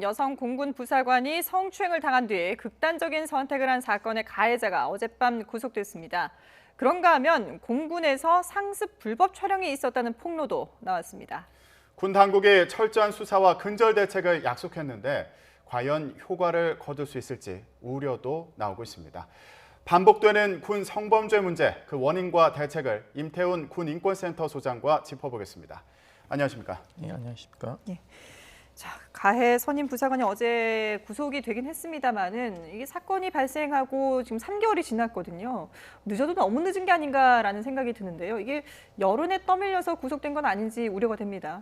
여성 공군 부사관이 성추행을 당한 뒤에 극단적인 선택을 한 사건의 가해자가 어젯밤 구속됐습니다. 그런가 하면 공군에서 상습 불법 촬영이 있었다는 폭로도 나왔습니다. 군 당국이 철저한 수사와 근절 대책을 약속했는데 과연 효과를 거둘 수 있을지 우려도 나오고 있습니다. 반복되는 군 성범죄 문제, 그 원인과 대책을 임태훈 군인권센터 소장과 짚어보겠습니다. 안녕하십니까? 네, 안녕하십니까? 예. 자, 가해 선임 부사관이 어제 구속이 되긴 했습니다만은 이게 사건이 발생하고 지금 3개월이 지났거든요. 늦어도 너무 늦은 게 아닌가라는 생각이 드는데요. 이게 여론에 떠밀려서 구속된 건 아닌지 우려가 됩니다.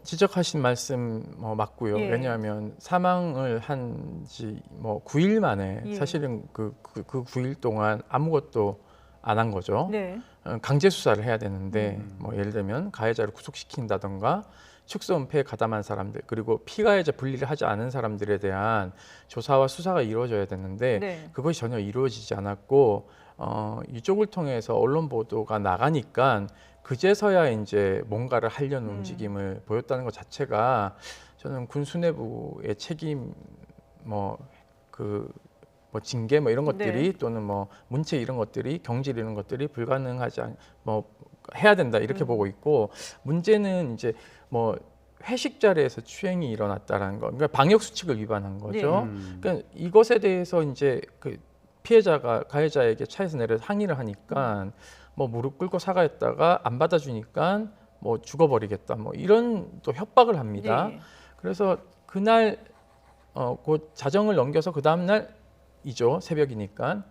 지적하신 말씀 맞고요. 예. 왜냐하면 사망을 한 지 9일 만에 예. 사실은 그 9일 동안 아무것도 안 한 거죠. 네. 강제 수사를 해야 되는데 예를 들면 가해자를 구속시킨다던가 축소 은폐에 가담한 사람들 그리고 피가해자 분리를 하지 않은 사람들에 대한 조사와 수사가 이루어져야 되는데 네. 그것이 전혀 이루어지지 않았고 이쪽을 통해서 언론 보도가 나가니까 그제서야 이제 뭔가를 하려는 움직임을 보였다는 것 자체가 저는 군 수뇌부의 책임 징계 이런 것들이 네. 또는 문체 이런 것들이 경질 이런 것들이 불가능하지 해야 된다 이렇게 보고 있고 문제는 이제 회식 자리에서 추행이 일어났다라는 거, 그러니까 방역 수칙을 위반한 거죠. 그러니까 이것에 대해서 이제 그 피해자가 가해자에게 차에서 내려 항의를 하니까 무릎 꿇고 사과했다가 안 받아주니까 죽어버리겠다 이런 또 협박을 합니다. 네. 그래서 그날 그 자정을 넘겨서 그 다음 날이죠. 새벽이니까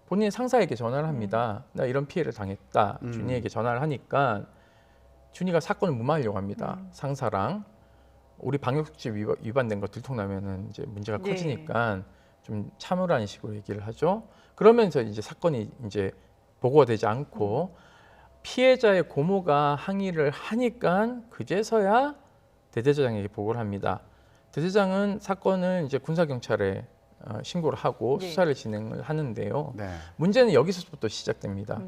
본인 상사에게 전화를 합니다. 나 이런 피해를 당했다. 준이에게 전화를 하니까 준이가 사건을 무마하려고 합니다. 상사랑 우리 방역수칙 위반된 거 들통나면은 이제 문제가 네. 커지니까 좀 참으라는 식으로 얘기를 하죠. 그러면서 이제 사건이 이제 보고가 되지 않고 피해자의 고모가 항의를 하니까 그제서야 대대장에게 보고를 합니다. 대대장은 사건을 이제 군사경찰에 신고를 하고 네. 수사를 진행을 하는데요. 네. 문제는 여기서부터 시작됩니다.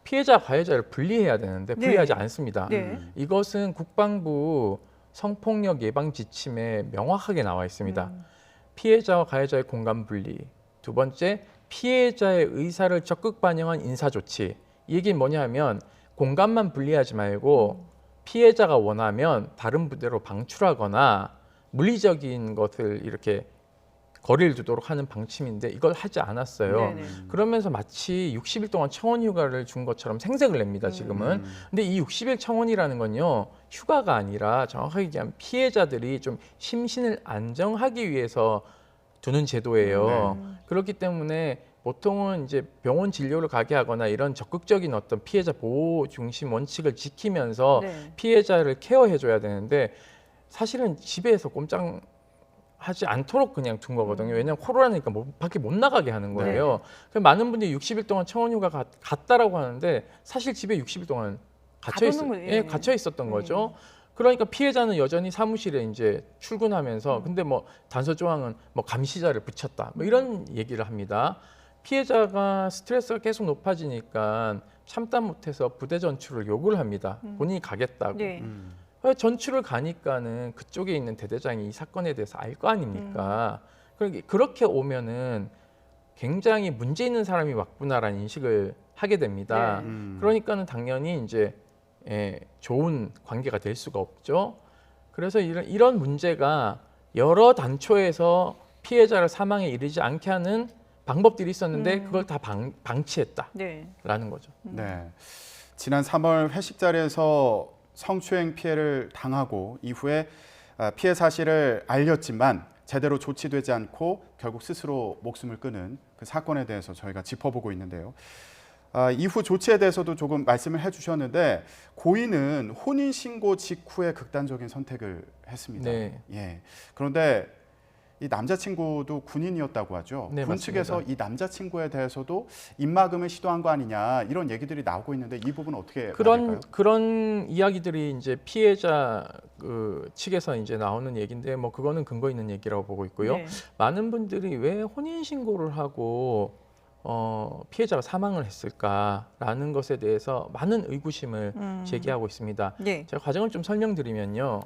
피해자, 가해자를 분리해야 되는데 분리하지 네. 않습니다. 네. 이것은 국방부 성폭력 예방 지침에 명확하게 나와 있습니다. 피해자와 가해자의 공간 분리. 두 번째, 피해자의 의사를 적극 반영한 인사 조치. 이 얘기는 뭐냐면 공간만 분리하지 말고 피해자가 원하면 다른 부대로 방출하거나 물리적인 것을 이렇게 거리를 두도록 하는 방침인데 이걸 하지 않았어요. 네네. 그러면서 마치 60일 동안 청원 휴가를 준 것처럼 생색을 냅니다. 지금은. 근데 이 60일 청원이라는 건요. 휴가가 아니라 정확하게 얘기하면 피해자들이 좀 심신을 안정하기 위해서 두는 제도예요. 그렇기 때문에 보통은 이제 병원 진료를 가게 하거나 이런 적극적인 어떤 피해자 보호 중심 원칙을 지키면서 네. 피해자를 케어해줘야 되는데 사실은 집에서 꼼짝 하지 않도록 그냥 둔 거거든요. 왜냐하면 코로나니까 밖에 못 나가게 하는 거예요. 그래서 많은 분들이 60일 동안 청원휴가 갔다라고 하는데 사실 집에 60일 동안 가둬놓은 거예요. 예. 갇혀 있었던 거죠. 그러니까 피해자는 여전히 사무실에 이제 출근하면서 근데 단서 조항은 감시자를 붙였다 이런 얘기를 합니다. 피해자가 스트레스가 계속 높아지니까 참다 못해서 부대 전출을 요구를 합니다. 본인이 가겠다고. 네. 전출을 가니까는 그쪽에 있는 대대장이 이 사건에 대해서 알 거 아닙니까? 그렇게 오면은 굉장히 문제 있는 사람이 왔구나라는 인식을 하게 됩니다. 네. 그러니까는 당연히 이제 좋은 관계가 될 수가 없죠. 그래서 이런 문제가 여러 단초에서 피해자를 사망에 이르지 않게 하는 방법들이 있었는데 그걸 다 방치했다라는 네. 거죠. 네. 지난 3월 회식 자리에서 성추행 피해를 당하고 이후에 피해 사실을 알렸지만 제대로 조치되지 않고 결국 스스로 목숨을 끊은 그 사건에 대해서 저희가 짚어보고 있는데요. 이후 조치에 대해서도 조금 말씀을 해주셨는데 고인은 혼인신고 직후에 극단적인 선택을 했습니다. 네. 예. 그런데 이 남자친구도 군인이었다고 하죠. 네, 군 맞습니다. 측에서 이 남자친구에 대해서도 입막음을 시도한 거 아니냐 이런 얘기들이 나오고 있는데 이 부분은 어떻게 봐야 될까요? 그런 이야기들이 이제 피해자 측에서 이제 나오는 얘기인데 그거는 근거 있는 얘기라고 보고 있고요. 네. 많은 분들이 왜 혼인 신고를 하고 피해자가 사망을 했을까라는 것에 대해서 많은 의구심을 제기하고 있습니다. 네. 제가 과정을 좀 설명드리면요.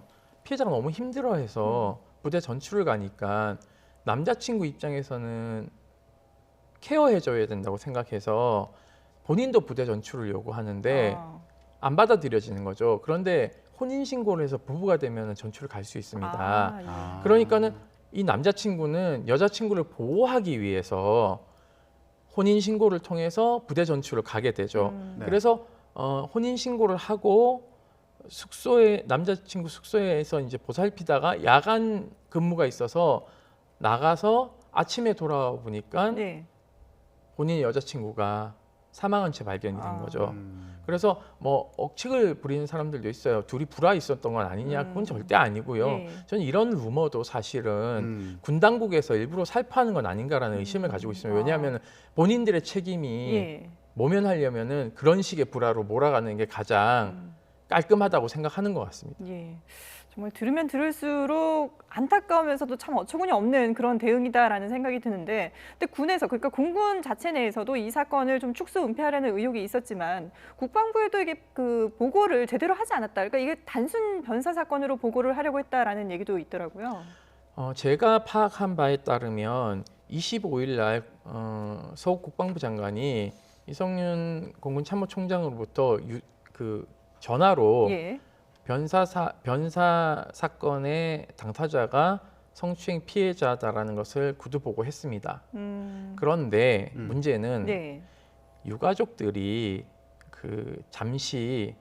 피해자가 너무 힘들어해서 부대 전출을 가니까 남자친구 입장에서는 케어해줘야 된다고 생각해서 본인도 부대 전출을 요구하는데 아. 안 받아들여지는 거죠. 그런데 혼인신고를 해서 부부가 되면 전출을 갈 수 있습니다. 아, 예. 아. 그러니까는 이 남자친구는 여자친구를 보호하기 위해서 혼인신고를 통해서 부대 전출을 가게 되죠. 음. 네. 그래서 혼인신고를 하고 숙소에 남자친구 숙소에서 이제 보살피다가 야간 근무가 있어서 나가서 아침에 돌아보니까 네. 본인의 여자친구가 사망한 채 발견이 된 아. 거죠. 그래서 뭐 억측을 부리는 사람들도 있어요. 둘이 불화 있었던 건 아니냐? 그건 절대 아니고요. 예. 저는 이런 루머도 사실은 군 당국에서 일부러 살포하는 건 아닌가라는 의심을 가지고 있습니다. 왜냐하면 본인들의 책임이 예. 모면하려면은 그런 식의 불화로 몰아가는 게 가장 깔끔하다고 생각하는 것 같습니다. 예. 정말 들으면 들을수록 안타까우면서도 참 어처구니 없는 그런 대응이다라는 생각이 드는데, 근데 군에서 그러니까 공군 자체 내에서도 이 사건을 좀 축소 은폐하려는 의혹이 있었지만 국방부에도 이게 그 보고를 제대로 하지 않았다. 그러니까 이게 단순 변사 사건으로 보고를 하려고 했다라는 얘기도 있더라고요. 제가 파악한 바에 따르면 25일 날 서욱 국방부 장관이 이성윤 공군 참모총장으로부터 그 전화로 예. 변사 사건의 당사자가 성추행 피해자다라는 것을 구두 보고했습니다. 그런데 문제는 네. 유가족들이 그 잠시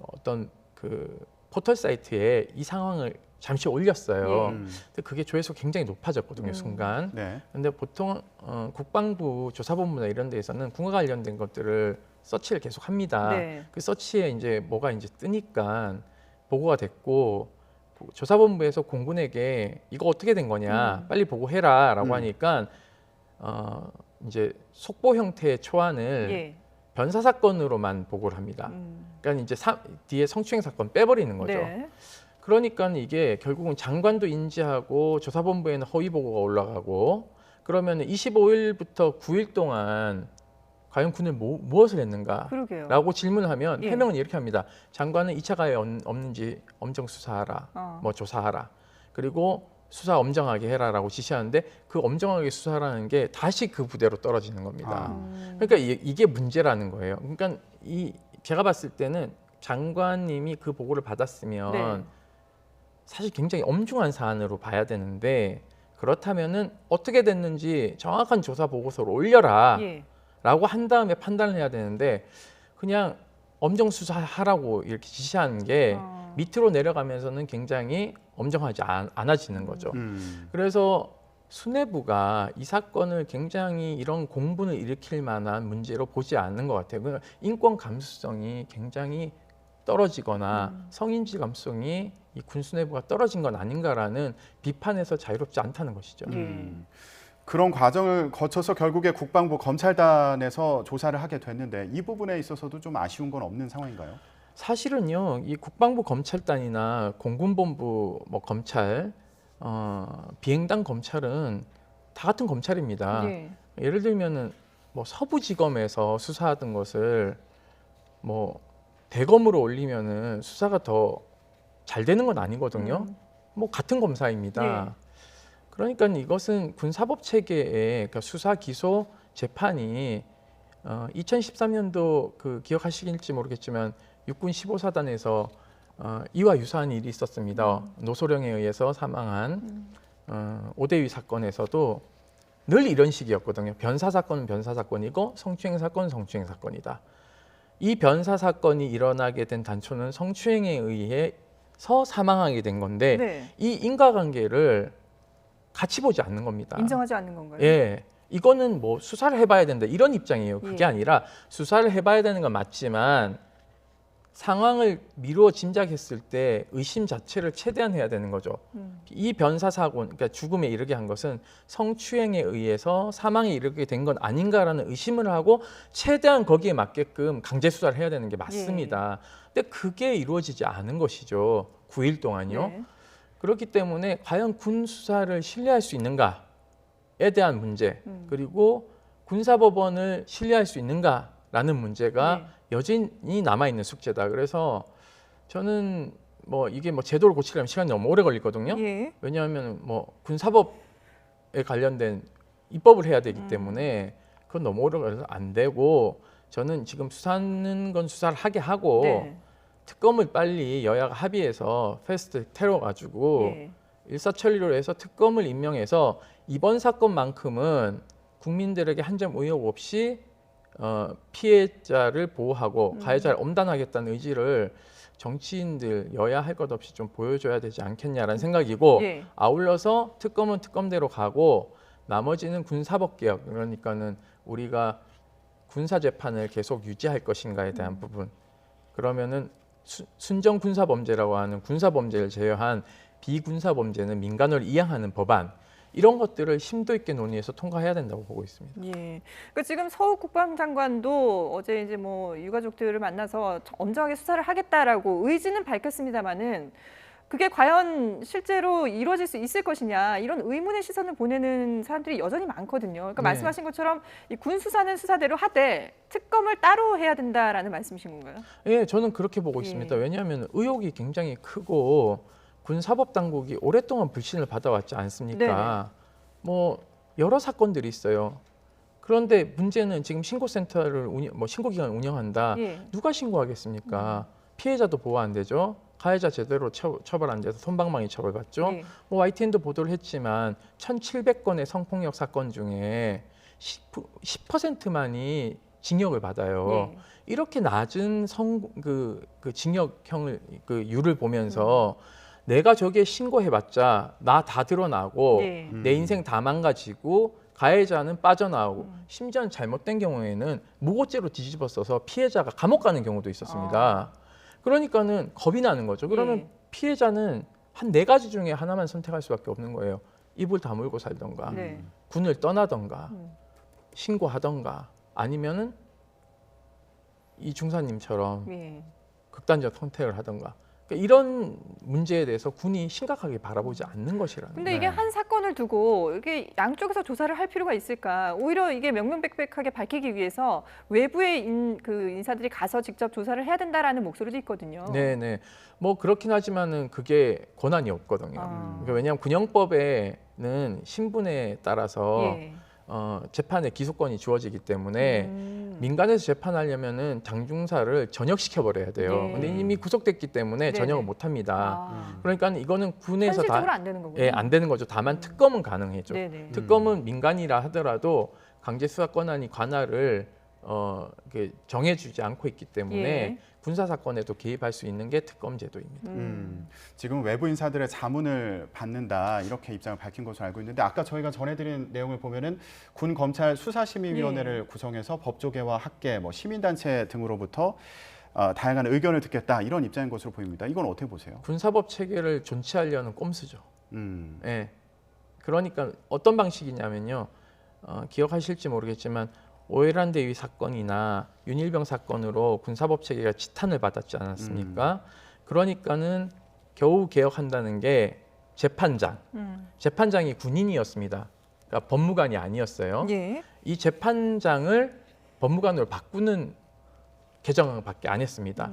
어떤 그 포털 사이트에 이 상황을 잠시 올렸어요. 근데 그게 조회수 굉장히 높아졌거든요, 순간. 네. 근데 보통 국방부 조사본부나 이런 데에서는 군과 관련된 것들을 서치를 계속 합니다. 네. 그 서치에 이제 뭐가 이제 뜨니까 보고가 됐고 조사본부에서 공군에게 이거 어떻게 된 거냐 빨리 보고해라라고 하니까 이제 속보 형태의 초안을 예. 변사 사건으로만 보고를 합니다. 그러니까 이제 뒤에 성추행 사건 빼버리는 거죠. 네. 그러니까 이게 결국은 장관도 인지하고 조사본부에는 허위 보고가 올라가고 그러면 25일부터 9일 동안 과연 군은 무엇을 했는가? 그러게요. 라고 질문하면 예. 해명은 이렇게 합니다. 장관은 2차 가해 없는지 엄정 수사하라. 뭐 조사하라. 그리고 수사 엄정하게 해라라고 지시하는데 그 엄정하게 수사라는 게 다시 그 부대로 떨어지는 겁니다. 그러니까 이게 문제라는 거예요. 그러니까 제가 봤을 때는 장관님이 그 보고를 받았으면 네. 사실 굉장히 엄중한 사안으로 봐야 되는데 그렇다면은 어떻게 됐는지 정확한 조사 보고서를 올려라. 예. 라고 한 다음에 판단을 해야 되는데 그냥 엄정 수사하라고 이렇게 지시하는 게 밑으로 내려가면서는 굉장히 엄정하지 않아지는 거죠. 그래서 수뇌부가 이 사건을 굉장히 이런 공분을 일으킬 만한 문제로 보지 않는 것 같아요. 그러니까 인권 감수성이 굉장히 떨어지거나 성인지 감수성이 이 군 수뇌부가 떨어진 건 아닌가라는 비판에서 자유롭지 않다는 것이죠. 예. 그런 과정을 거쳐서 결국에 국방부 검찰단에서 조사를 하게 됐는데 이 부분에 있어서도 좀 아쉬운 건 없는 상황인가요? 사실은요, 이 국방부 검찰단이나 공군본부 뭐 검찰, 비행단 검찰은 다 같은 검찰입니다. 예. 예를 들면은 뭐 서부지검에서 수사하던 것을 뭐 대검으로 올리면은 수사가 더 잘 되는 건 아니거든요. 뭐 같은 검사입니다. 네. 그러니까 이것은 군사법 체계의 그러니까 수사, 기소, 재판이 2013년도 그 기억하시길지 모르겠지만 육군 15사단에서 이와 유사한 일이 있었습니다. 노소령에 의해서 사망한 오대위 사건에서도 늘 이런 식이었거든요. 변사 사건은 변사 사건이고 성추행 사건은 성추행 사건이다. 이 변사 사건이 일어나게 된 단초는 성추행에 의해서 사망하게 된 건데 네. 이 인과관계를 같이 보지 않는 겁니다. 인정하지 않는 건가요? 예, 이거는 뭐 수사를 해봐야 된다 이런 입장이에요. 그게 예. 아니라 수사를 해봐야 되는 건 맞지만 상황을 미루어 짐작했을 때 의심 자체를 최대한 해야 되는 거죠. 이 변사 사고, 그러니까 죽음에 이르게 한 것은 성추행에 의해서 사망에 이르게 된 건 아닌가라는 의심을 하고 최대한 거기에 맞게끔 강제 수사를 해야 되는 게 맞습니다. 근데 그게 이루어지지 않은 것이죠. 9일 동안요. 네. 그렇기 때문에 과연 군 수사를 신뢰할 수 있는가에 대한 문제, 그리고 군사법원을 신뢰할 수 있는가라는 문제가 네. 여전히 남아있는 숙제다. 그래서 저는 뭐 이게 뭐 제도를 고치려면 시간이 너무 오래 걸리거든요. 예. 왜냐하면 뭐 군사법에 관련된 입법을 해야 되기 때문에 그건 너무 오래 걸려서 안 되고 저는 지금 수사하는 건 수사를 하게 하고 네. 특검을 빨리 여야가 합의해서 패스트 테러 가지고 예. 일사천리로 해서 특검을 임명해서 이번 사건만큼은 국민들에게 한 점 의혹 없이 피해자를 보호하고 가해자를 엄단하겠다는 의지를 정치인들 여야 할 것 없이 좀 보여줘야 되지 않겠냐라는 생각이고 예. 아울러서 특검은 특검대로 가고 나머지는 군사법 개혁 그러니까는 우리가 군사 재판을 계속 유지할 것인가에 대한 부분 그러면은 순정 군사 범죄라고 하는 군사 범죄를 제외한 비군사 범죄는 민간을 이양하는 법안 이런 것들을 심도 있게 논의해서 통과해야 된다고 보고 있습니다. 예. 그 지금 서욱 국방장관도 어제 이제 뭐 유가족들을 만나서 엄정하게 수사를 하겠다라고 의지는 밝혔습니다만은 그게 과연 실제로 이루어질 수 있을 것이냐 이런 의문의 시선을 보내는 사람들이 여전히 많거든요. 그러니까 네. 말씀하신 것처럼 이 군 수사는 수사대로 하되 특검을 따로 해야 된다라는 말씀이신 건가요? 예, 저는 그렇게 보고 예. 있습니다. 왜냐하면 의혹이 굉장히 크고 군사법 당국이 오랫동안 불신을 받아왔지 않습니까? 뭐 여러 사건들이 있어요. 그런데 문제는 지금 신고센터를 신고기관 운영한다. 예. 누가 신고하겠습니까? 피해자도 보호 안 되죠. 가해자 제대로 처벌 안 돼서 솜방망이 처벌받죠. 예. 뭐 YTN도 보도를 했지만 1,700건의 성폭력 사건 중에 10%만이 징역을 받아요. 예. 이렇게 낮은 그 징역형을 그 율을 보면서 내가 저기에 신고해봤자 나 다 드러나고 예. 내 인생 다 망가지고 가해자는 빠져나오고 심지어는 잘못된 경우에는 무고죄로 뒤집어 써서 피해자가 감옥 가는 경우도 있었습니다. 그러니까는 겁이 나는 거죠. 그러면 예. 피해자는 한 4가지 중에 하나만 선택할 수밖에 없는 거예요. 입을 다물고 살던가 네. 군을 떠나던가 음. 신고하던가 아니면은 이 중사님처럼 예. 극단적 선택을 하던가 그러니까 이런 문제에 대해서 군이 심각하게 바라보지 않는 것이라는 근데 거예요. 이게 한 사건을 두고 이게 양쪽에서 조사를 할 필요가 있을까? 오히려 이게 명명백백하게 밝히기 위해서 외부의 인사들이 가서 직접 조사를 해야 된다라는 목소리도 있거든요. 네네. 뭐 그렇긴 하지만은 그게 권한이 없거든요. 아. 그러니까 왜냐하면 군형법에는 신분에 따라서 예. 재판의 기소권이 주어지기 때문에 민간에서 재판하려면은 장중사를 전역시켜 버려야 돼요. 네. 근데 이미 구속됐기 때문에 네네. 전역을 못 합니다. 아. 그러니까 이거는 군에서 현실적으로 안 되는 거군요. 예, 안 되는 거죠. 다만 특검은 가능해죠. 네네. 특검은 민간이라 하더라도 강제 수사 권한이 관할을 이렇게 정해주지 않고 있기 때문에 예. 군사 사건에도 개입할 수 있는 게 특검 제도입니다. 지금 외부 인사들의 자문을 받는다 이렇게 입장을 밝힌 것으로 알고 있는데 아까 저희가 전해드린 내용을 보면은 군 검찰 수사심의위원회를 구성해서 법조계와 학계, 뭐 시민단체 등으로부터 다양한 의견을 듣겠다 이런 입장인 것으로 보입니다. 이건 어떻게 보세요? 군사법 체계를 존치하려는 꼼수죠. 예. 그러니까 어떤 방식이냐면요. 기억하실지 모르겠지만 오해란 대위 사건이나 윤일병 사건으로 군사법 체계가 지탄을 받았지 않았습니까? 그러니까는 겨우 개혁한다는 게 재판장이 군인이었습니다. 그러니까 법무관이 아니었어요. 예. 이 재판장을 법무관으로 바꾸는 개정밖에 안 했습니다.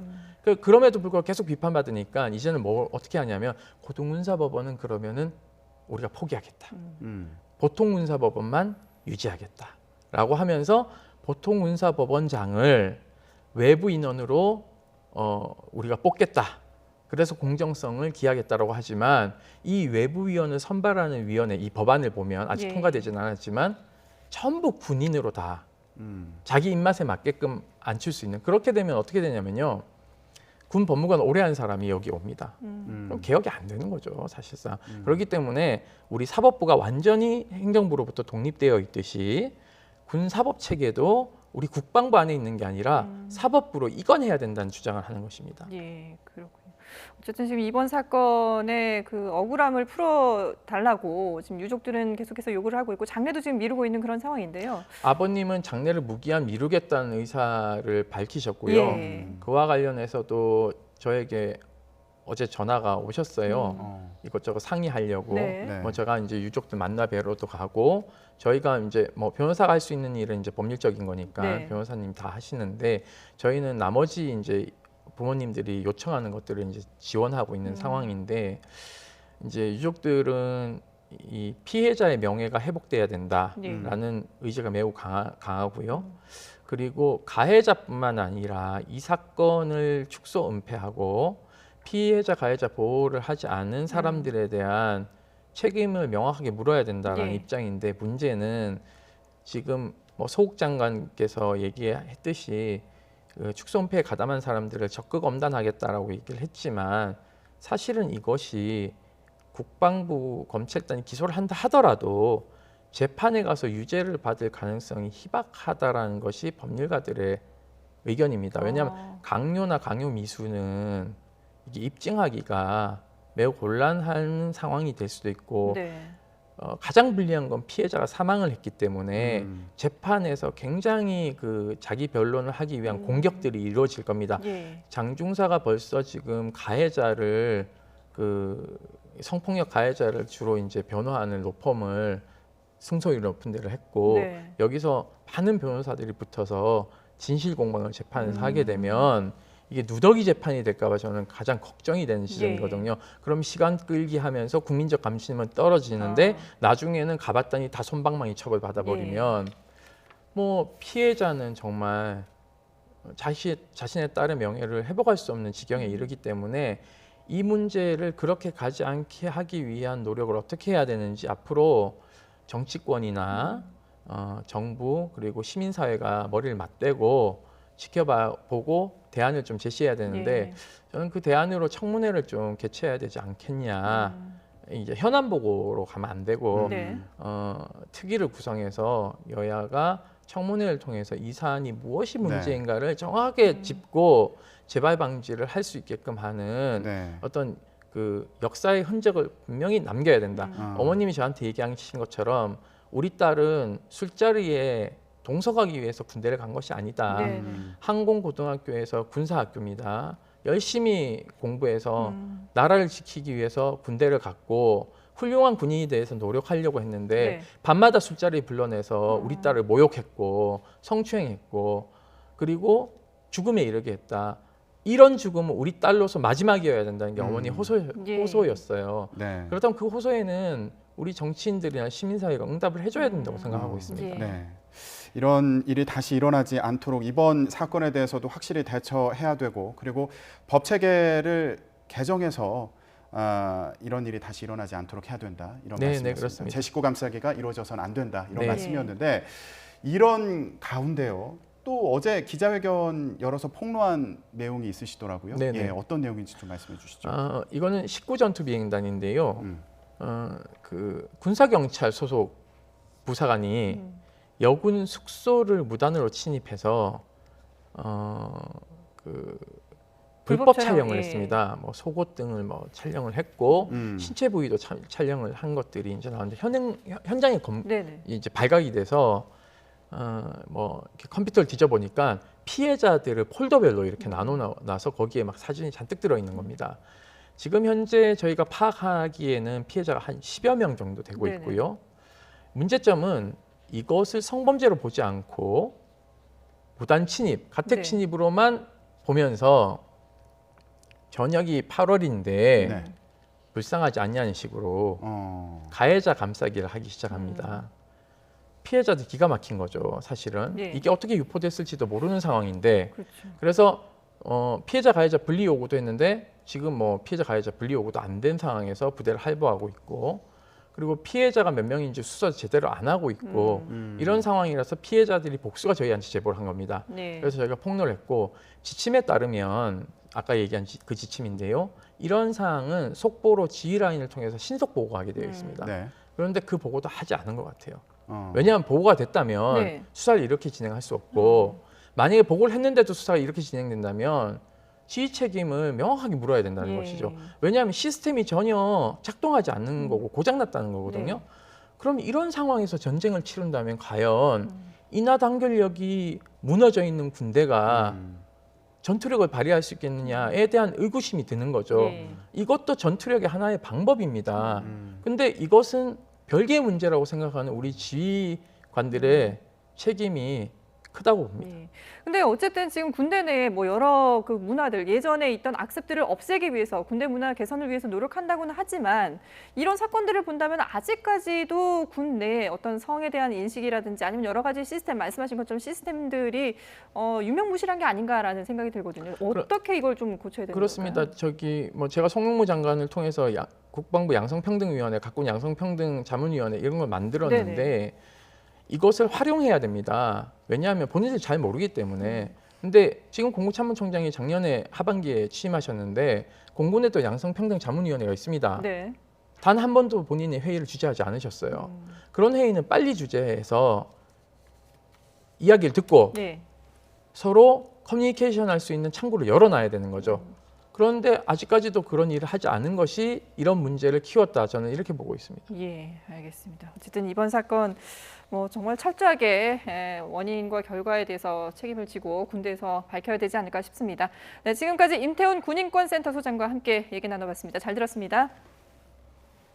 그럼에도 불구하고 계속 비판받으니까 이제는 뭘 어떻게 하냐면 고등군사법원은 그러면은 우리가 포기하겠다. 보통군사법원만 유지하겠다라고 하면서 보통군사법원장을 외부 인원으로 우리가 뽑겠다. 그래서 공정성을 기하겠다라고 하지만 이 외부위원을 선발하는 위원회 이 법안을 보면 아직 예. 통과되지는 않았지만 전부 군인으로 다 자기 입맛에 맞게끔 앉힐 수 있는 그렇게 되면 어떻게 되냐면요. 군 법무관 오래 한 사람이 여기 옵니다. 그럼 개혁이 안 되는 거죠, 사실상. 그렇기 때문에 우리 사법부가 완전히 행정부로부터 독립되어 있듯이 군 사법 체계도 우리 국방부 안에 있는 게 아니라 사법부로 이관해야 된다는 주장을 하는 것입니다. 예, 그렇군요. 어쨌든 지금 이번 사건의 그 억울함을 풀어달라고 지금 유족들은 계속해서 요구를 하고 있고 장례도 지금 미루고 있는 그런 상황인데요. 아버님은 장례를 무기한 미루겠다는 의사를 밝히셨고요. 예. 그와 관련해서도 저에게 어제 전화가 오셨어요. 이것저것 상의하려고. 네. 네. 뭐 제가 이제 유족들 만나 뵈러도 가고 저희가 이제 뭐 변호사가 할 수 있는 일은 이제 법률적인 거니까 네. 변호사님 다 하시는데 저희는 나머지 이제 부모님들이 요청하는 것들을 이제 지원하고 있는 상황인데 이제 유족들은 이 피해자의 명예가 회복돼야 된다라는 의지가 매우 강하고요. 그리고 가해자뿐만 아니라 이 사건을 축소 은폐하고 피해자 가해자 보호를 하지 않은 사람들에 대한 책임을 명확하게 물어야 된다라는 입장인데 문제는 지금 뭐 소국 장관께서 얘기했듯이 그 축소 은폐에 가담한 사람들을 적극 엄단하겠다라고 얘기를 했지만 사실은 이것이 국방부 검찰단이 기소를 한다 하더라도 재판에 가서 유죄를 받을 가능성이 희박하다라는 것이 법률가들의 의견입니다. 왜냐하면 강요나 강요 미수는 이게 입증하기가 매우 곤란한 상황이 될 수도 있고 가장 불리한 건 피해자가 사망을 했기 때문에 재판에서 굉장히 그 자기 변론을 하기 위한 공격들이 이루어질 겁니다. 장중사가 벌써 지금 가해자를 그 성폭력 가해자를 주로 이제 변호하는 로펌을 승소를 높은 데를 했고 여기서 많은 변호사들이 붙어서 진실 공방을 재판에서 하게 되면 이게 누더기 재판이 될까 봐 저는 가장 걱정이 되는 지점이거든요. 그럼 시간 끌기 하면서 국민적 감심은 떨어지는데 나중에는 가봤더니 다 솜방망이 처벌받아 버리면 뭐 피해자는 정말 자신의 딸의 명예를 회복할 수 없는 지경에 이르기 때문에 이 문제를 그렇게 가지 않게 하기 위한 노력을 어떻게 해야 되는지 앞으로 정치권이나 정부 그리고 시민사회가 머리를 맞대고 지켜보고 대안을 좀 제시해야 되는데 저는 그 대안으로 청문회를 좀 개최해야 되지 않겠냐. 이제 현안 보고로 가면 안 되고 특위를 구성해서 여야가 청문회를 통해서 이 사안이 무엇이 문제인가를 정확하게 짚고 재발 방지를 할 수 있게끔 하는 어떤 그 역사의 흔적을 분명히 남겨야 된다. 어머님이 저한테 얘기하신 것처럼 우리 딸은 술자리에 동석하기 위해서 군대를 간 것이 아니다. 항공고등학교에서 군사학교입니다. 열심히 공부해서 나라를 지키기 위해서 군대를 갔고 훌륭한 군인이 대해서 노력하려고 했는데 밤마다 술자리 불러내서 우리 딸을 모욕했고 성추행했고 그리고 죽음에 이르게 했다. 이런 죽음은 우리 딸로서 마지막이어야 된다는 게 어머니 호소였어요. 그렇다면 그 호소에는 우리 정치인들이나 시민사회가 응답을 해줘야 된다고 생각하고 있습니다. 이런 일이 다시 일어나지 않도록 이번 사건에 대해서도 확실히 대처해야 되고 그리고 법 체계를 개정해서 이런 일이 다시 일어나지 않도록 해야 된다 이런 말씀이었습니다. 제 식구 감싸기가 이루어져서는 안 된다 이런 말씀이었는데 이런 가운데요. 또 어제 기자회견 열어서 폭로한 내용이 있으시더라고요. 어떤 내용인지 좀 말씀해 주시죠. 이거는 19전투 비행단인데요. 그 군사경찰 소속 부사관이 여군 숙소를 무단으로 침입해서 그 불법 촬영을 했습니다. 뭐 속옷 등을 뭐 촬영을 했고 신체 부위도 촬영을 한 것들이 이제 나왔는데 현장에 이제 발각이 돼서 뭐 이렇게 컴퓨터를 뒤져보니까 피해자들을 폴더별로 이렇게 나눠놔서 거기에 막 사진이 잔뜩 들어 있는 겁니다. 지금 현재 저희가 파악하기에는 피해자가 한 10여 명 정도 되고 있고요. 문제점은 이것을 성범죄로 보지 않고 무단 침입, 가택 침입으로만 보면서 저녁이 8월인데 불쌍하지 않냐는 식으로 가해자 감싸기를 하기 시작합니다. 피해자들 기가 막힌 거죠, 사실은. 이게 어떻게 유포됐을지도 모르는 상황인데 그래서 피해자 가해자 분리 요구도 했는데 지금 뭐 피해자 가해자 분리 요구도 안 된 상황에서 부대를 할보하고 있고 그리고 피해자가 몇 명인지 수사 제대로 안 하고 있고 이런 상황이라서 피해자들이 복수가 저희한테 제보를 한 겁니다. 그래서 저희가 폭로를 했고 지침에 따르면 아까 얘기한 그 지침인데요. 이런 사항은 속보로 지휘라인을 통해서 신속 보고하게 되어 있습니다. 그런데 그 보고도 하지 않은 것 같아요. 왜냐하면 보고가 됐다면 수사를 이렇게 진행할 수 없고 만약에 보고를 했는데도 수사가 이렇게 진행된다면 지휘 책임을 명확하게 물어야 된다는 것이죠. 왜냐하면 시스템이 전혀 작동하지 않는 거고 고장났다는 거거든요. 그럼 이런 상황에서 전쟁을 치른다면 과연 인하 단결력이 무너져 있는 군대가 전투력을 발휘할 수 있겠느냐에 대한 의구심이 드는 거죠. 이것도 전투력의 하나의 방법입니다. 근데 이것은 별개의 문제라고 생각하는 우리 지휘관들의 책임이 크다고 봅니다. 예. 근데 어쨌든 지금 군대 내에 뭐 여러 그 문화들, 예전에 있던 악습들을 없애기 위해서 군대 문화 개선을 위해서 노력한다고는 하지만 이런 사건들을 본다면 아직까지도 군 내에 어떤 성에 대한 인식이라든지 아니면 여러 가지 시스템, 말씀하신 것처럼 시스템들이 유명무실한 게 아닌가라는 생각이 들거든요. 어떻게 이걸 좀 고쳐야 되는 그렇습니다. 걸까요? 저기 뭐 제가 송영무 장관을 통해서 국방부 양성평등위원회, 각군 양성평등 자문위원회 이런 걸 만들었는데 네네. 이것을 활용해야 됩니다. 왜냐하면 본인들이 잘 모르기 때문에. 근데 지금 공군참모총장이 작년에 하반기에 취임하셨는데 공군에도 양성평등 자문위원회가 있습니다. 네. 단 한 번도 본인이 회의를 주재하지 않으셨어요. 그런 회의는 빨리 주재해서 이야기를 듣고 네. 서로 커뮤니케이션 할 수 있는 창구를 열어놔야 되는 거죠. 그런데 아직까지도 그런 일을 하지 않은 것이 이런 문제를 키웠다. 저는 이렇게 보고 있습니다. 예, 알겠습니다. 어쨌든 이번 사건 뭐 정말 철저하게 원인과 결과에 대해서 책임을 지고 군대에서 밝혀야 되지 않을까 싶습니다. 네, 지금까지 임태훈 군인권센터 소장과 함께 얘기 나눠봤습니다. 잘 들었습니다.